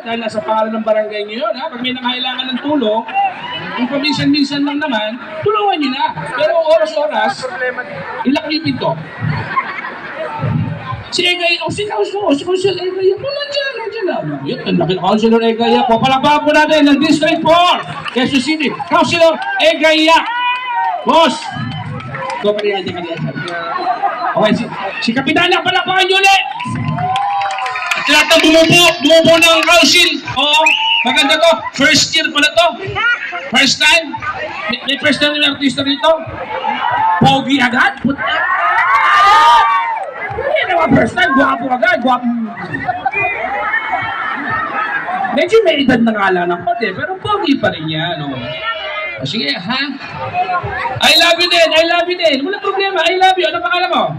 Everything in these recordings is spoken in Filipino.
Dahil nasa pangalan ng barangay nyo yun, ha? Pag may nangailangan ng tulong, kung paminsan-minsan lang naman, tulungan nyo na. Pero oras-oras, ilak nyo yung pinto. Si Egay, si Councilor Egay, nandiyan na. Yun, ang laki ng Councilor Egay po. Palakpakan po natin ng District 4, Quezon City. Councilor Egay. Boss! Ito pa rin yan. Okay, si Kapitana, palakpakan nyo ulit! Lahat na bumubo ng council. Oo, maganda to. First year pala to. First time. May first time ng artista rito. Pogi agad. Hindi naman first time. Guwapo agad. Guwapo. Medyo may edad na nga lang ng konti, pero pogi pa rin yan. Oh. Sige, ha? I love you din. I love you din. Wala problema. I love you. Ano pangalan mo?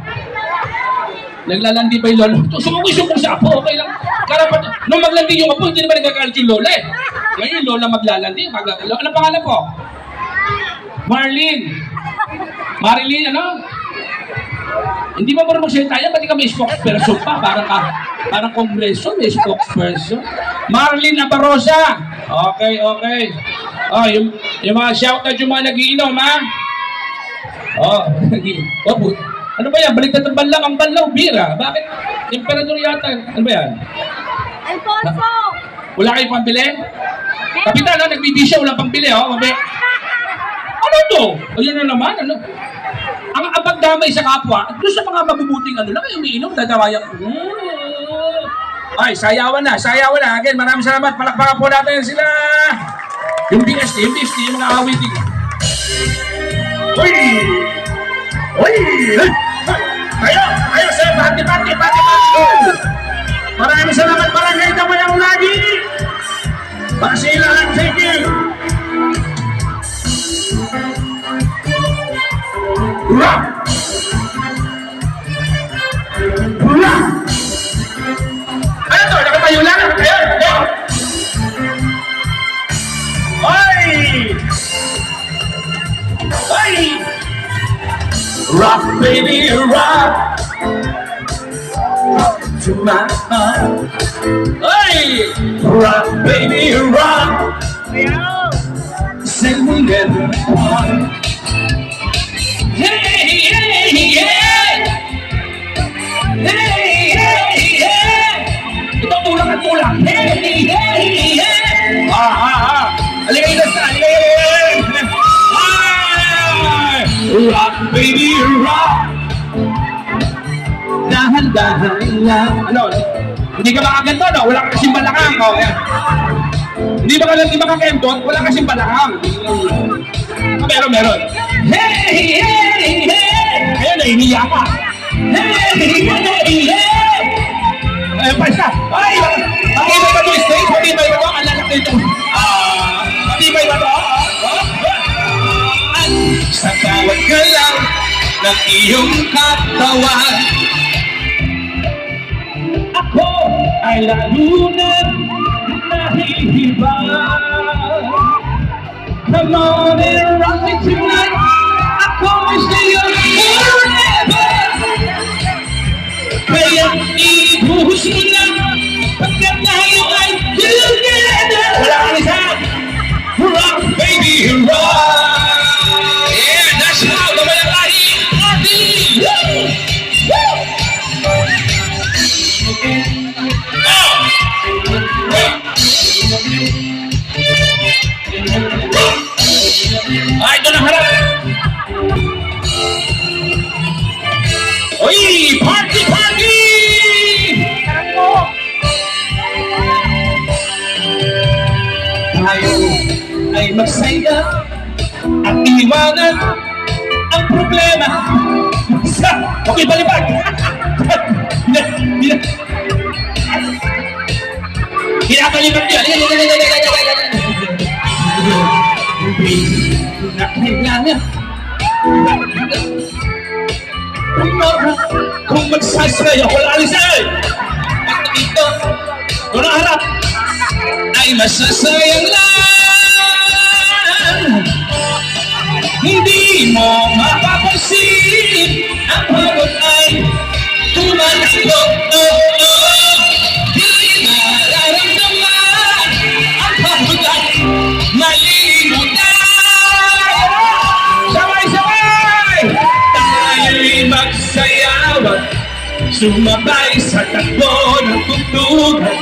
Naglalandi ba yung lolo? Sumuko sa apo, okay lang. Karapat, nung maglandi yung apo, hindi naman nagkakalit yung lola eh. Ngayon yung lola maglalandi. Ano pangalan po? Marlene. Marilyn, ano? Hindi ba marunong magsalita yan? Ba't di ka may spokesperson pa? Parang kongreso, may spokesperson. Marlene Aparosa. Okay. Oh, yung mga shoutout yung mga nagiinom, ha? Oh, ano ba yan? Baliktad ng banlang ang banlaw, bira. Bakit? Emperador yata. Ano ba yan? Alfonso! Wala kayong pambili? Kapitan, nagbibisya, wala pambili, oh. Ano to? Ayun na naman, ano? Ang pagdamay sa kapwa, doon sa mga mabubuting ano lang, umiinom, dadawayan. Ay, sayawan na. Again, maraming salamat. Palakpakan po natin sila. Yung BST, yung mga awiting. Uy! Ayo, saya pati. Maraming salamat, barangay Damayang lagi. Pasilahan, thank you. Hurrah! Ano to? Nakatayo lang? Ayun! Ay! Rock, baby, rock to my heart. Hey, rock, baby, rock. Sing everyone. Hey, ito tulang at tulang. Hey. Aligay na sa rock, baby, rock. Dahan-dahan lang. Ano? Hindi ka makaganto, no? Wala ka kasing balakang. Oh, yan. Hindi ba kakendot? Wala kasing balakang. Meron. Hey! Ayun, nahihiya ka. Hey! Ayun pa isa. Ay! Matibay ba ito stage? Matibay ba ito? Ang lalaki ito. Matibay ba ito? Sa bawat galaw ng iyong katawan, ako ay lalo na nahihiba. Come on and rock me tonight. Ako ay sa'yo forever. Kaya ibuhos mo lang pagkat tayo ay together. Wala kang isa. Rock, baby, rock. Ito na harap. Uy, party! Tayo ay magsaya at iwanan ang problema. Okay, balibag. Pinakalibag niya. Nakahinga niya. Kung magsasaya, wala alisa eh. At ito, kung naharap, ay masasayang lang. Hindi mo mapapansin ang pagod ay tumatakbo. Di nararamdaman sumabay sa takbo ng tugtugan.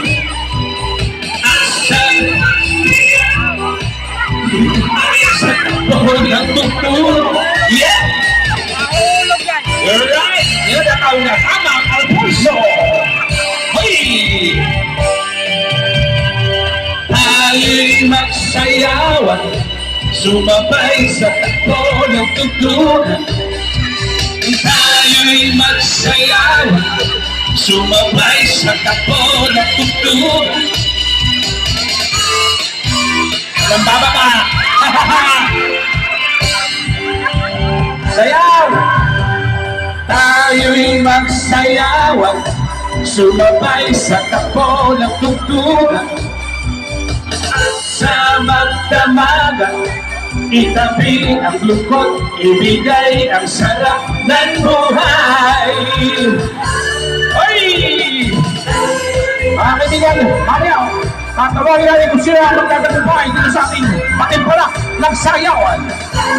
Sa takbo ng tugtugan. Yeah! You're right! Yun ang kauna-tamang Alfonso! Hoy! Tayo'y magsayawan, sumabay sa takbo ng tugtugan. Tayo'y magsayawan, sumabay sa takbo ng tugtugan. Walang bababa! Sayaw! Tayo'y magsayawan, sumabay sa takbo ng tugtugan. Sa magdamagan, itabi ang lungkot, ibigay ang sarap ng buhay. Hoy! Mga kaibigan, mamaya, tatawagin natin kung sino ang magtatagumpay dito sa ating patimpala ng sayawan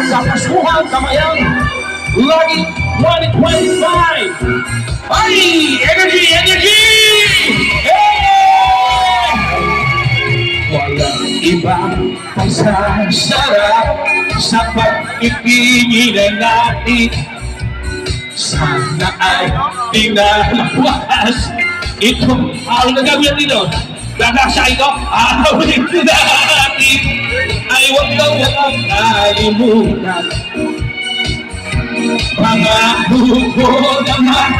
sa Paskuhan Kamayang Lagi 2025. Ay! Energy! Energy! Hey! Walang iba ang sasarap sa pag-ibigin natin. Sana ay pinalawas itong awal na gawin dito. Gagasa ito, awalin natin ay huwag na walang kalimutan. Pangako ko naman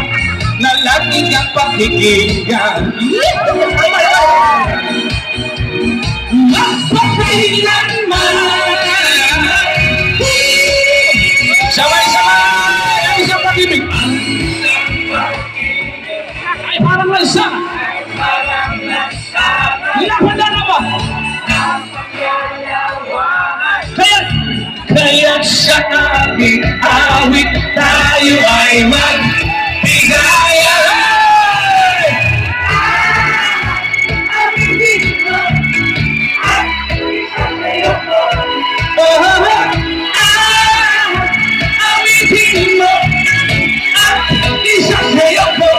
na lagi kang pakikinggan. Magpapilan man. Sabay-sabay ang isang pag-ibig. Ay parang lansa. Laban na naman. Kaya't sa ating awit tayo ay magbigayan. Awitin mo at isa sa'yo ko.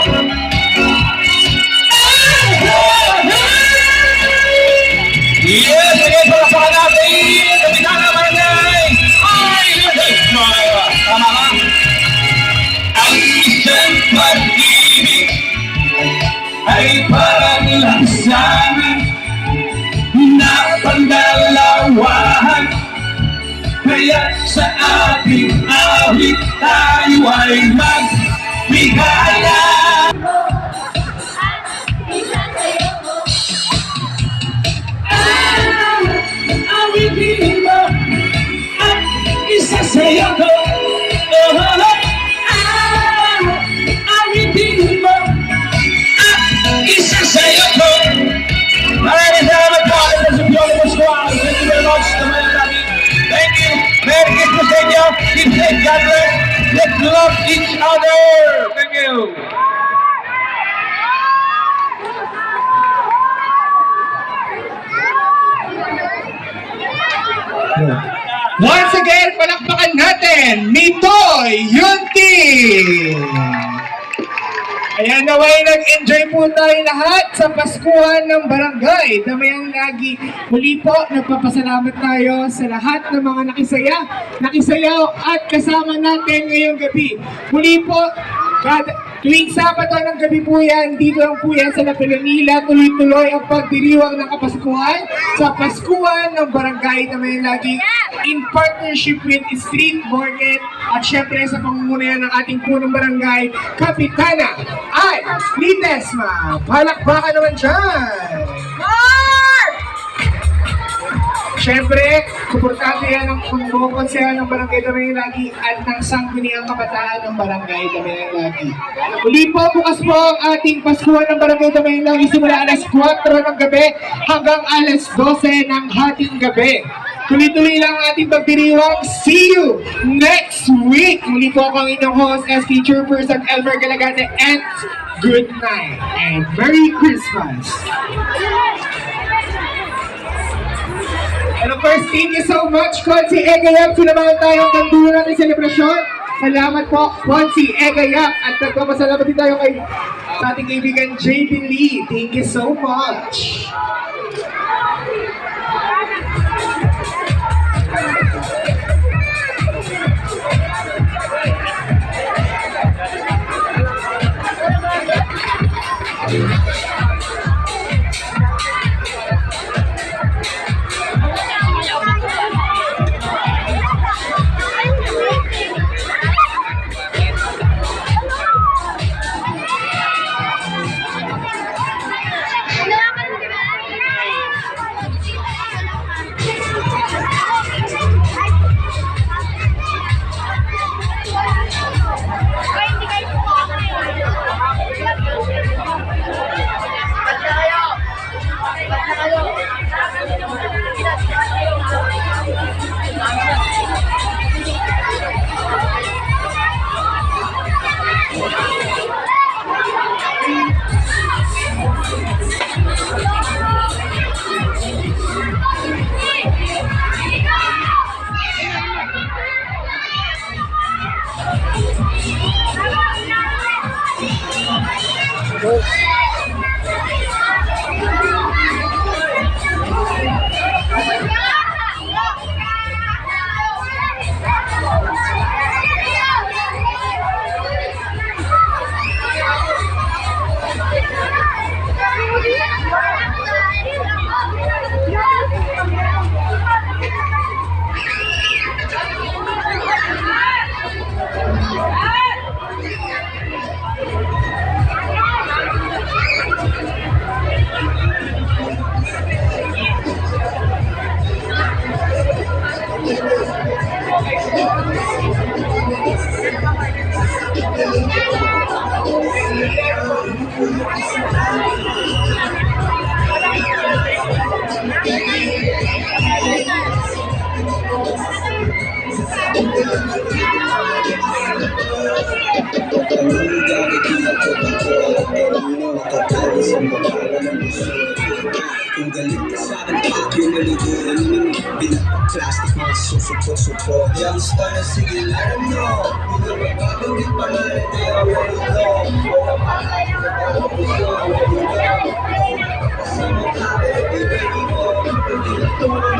Yes, again, palapakan natin. Kapitana Barangay. Tama ba? Ang isang pag-ibig ay parang lansangan na pandalawahan. Kaya sa ating awit tayo ay magbigayan. Awitin mo at isa sa'yo ko. Awitin mo at isa sa'yo ko. Maraming salamat po. Ito sa Piolo Pascual. Thank you very much. Thank you. Merry Christmas sa inyo. Keep safe. God bless. Let's love each other. Thank you. Once again, palakpakan natin, Mitoy Yunti! Ayan, naway nag-enjoy po tayo lahat sa Paskuhan ng Barangay Damayang Lagi. Muli po, nagpapasalamat tayo sa lahat ng mga nakisayaw at kasama natin ngayong gabi. Muli po, tuwing Sabado ng gabi po yan, dito lang po yan sa La Pilonila, tuloy-tuloy ang pagdiriwang ng Kapaskuhan sa Paskuhan ng Barangay Damayang Lagi in partnership with Street Market at syempre sa pangunguna ng ating punong barangay, Kapitana ay Lidesma. Palakpakan naman dyan! Siyempre, suportado yan ng konseho ng Barangay Damayang Lagi at ng Sangguniang Kabataan ng Barangay Damayang Lagi. Uli po, bukas po ang ating Paskuhan ng Barangay Damayang Lagi simula alas 4 ng gabi hanggang alas 12 ng hating gabi. Tuloy-tuloy lang ang ating pagdiriwang. See you next week! Muli po ako ang inyong host, ST Chairperson Elmer Galagate, and good night and Merry Christmas! And of course, thank you so much, Konsi Egayab. Sinamahan tayo ang kandulo natin selebrasyon. Salamat po, Bonsi Egayak. At nagpapasalamat din tayo kay sa ating kaibigan JB Lee. Thank you so much. Kung galit ka sa akin, pinaliguran mo pinapag-plastic mga susupot-supot. Youngster na sige lang nyo, hindi na magagawin pa na hindi ako ito. Wala pa kayo na ako gusto, kasama tayo, ibigay mo, hindi na ito na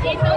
Dito.